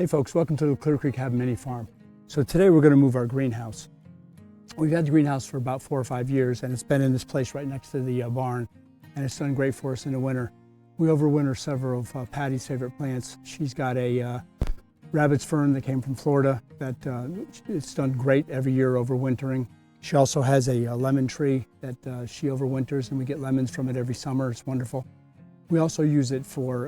Hey folks, welcome to the Clear Creek Have Mini Farm. So today we're going to move our greenhouse. We've had the greenhouse for about 4 or 5 years, and it's been in this place right next to the barn, and it's done great for us in the winter. We overwinter several of Patty's favorite plants. She's got a rabbit's fern that came from Florida that it's done great every year overwintering. She also has a lemon tree that she overwinters, and we get lemons from it every summer. It's wonderful. We also use it for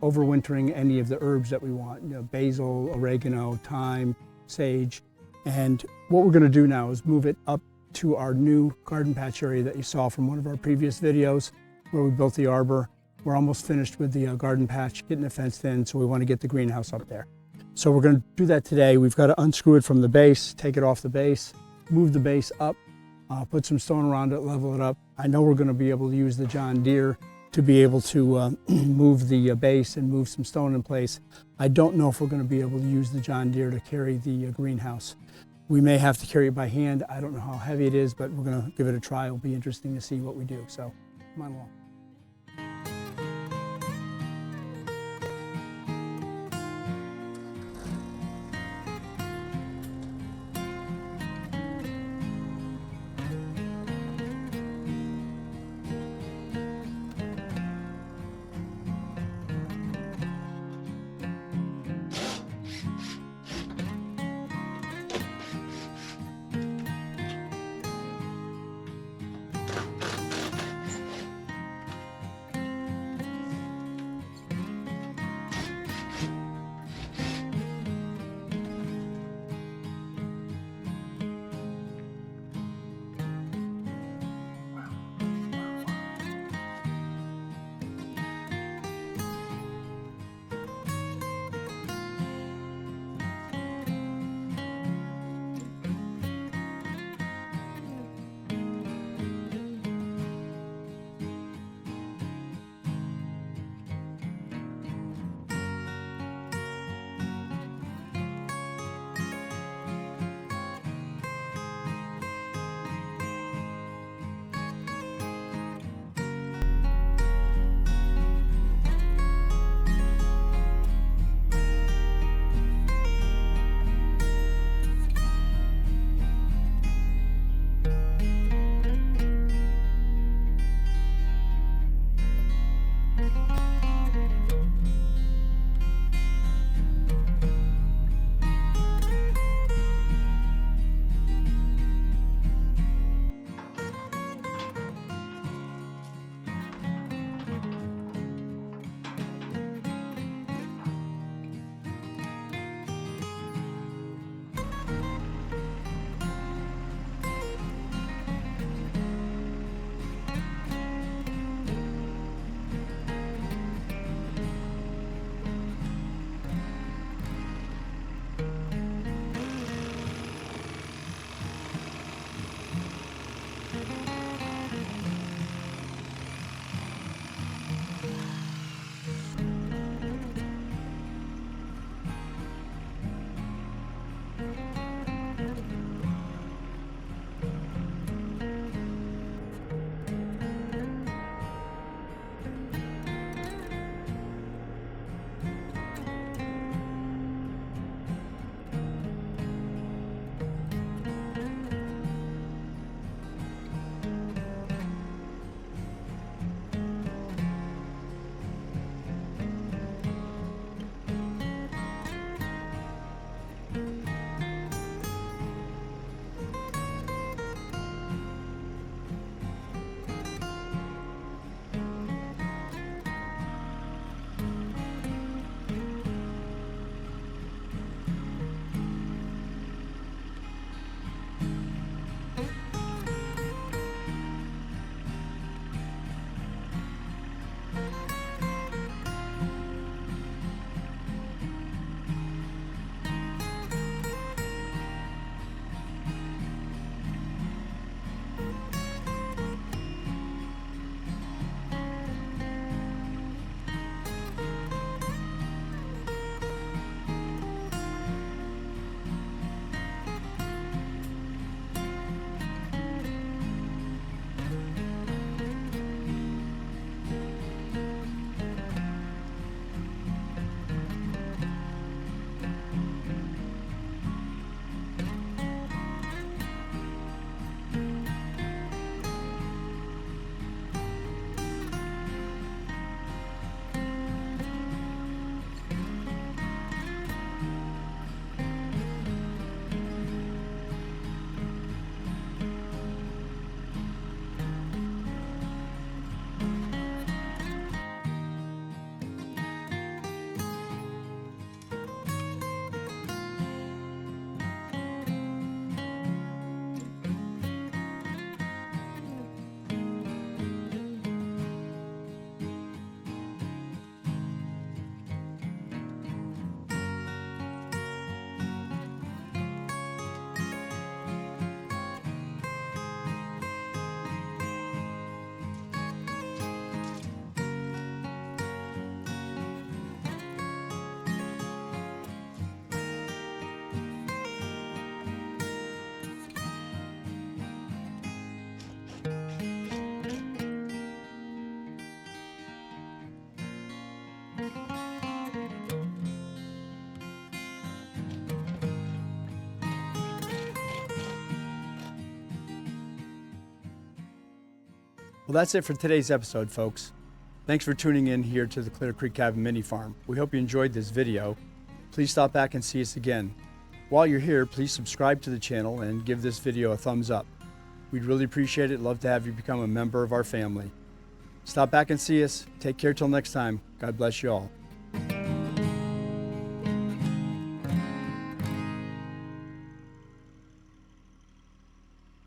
overwintering any of the herbs that we want, basil, oregano, thyme, sage. And what we're going to do now is move it up to our new garden patch area that you saw from one of our previous videos where we built the arbor. We're almost finished with the garden patch, getting it fenced in, so we want to get the greenhouse up there. So we're going to do that today. We've got to unscrew it from the base, take it off the base, move the base up, put some stone around it, level it up. I know we're going to be able to use the John Deere to be able to move the base and move some stone in place. I don't know if we're going to be able to use the John Deere to carry the greenhouse. We may have to carry it by hand. I don't know how heavy it is, but we're going to give it a try. It'll be interesting to see what we do. So come on along. Well, that's it for today's episode, folks. Thanks for tuning in here to the Clear Creek Cabin Mini Farm. We hope you enjoyed this video. Please stop back and see us again. While you're here, please subscribe to the channel and give this video a thumbs up. We'd really appreciate it. Love to have you become a member of our family. Stop back and see us. Take care till next time. God bless you all.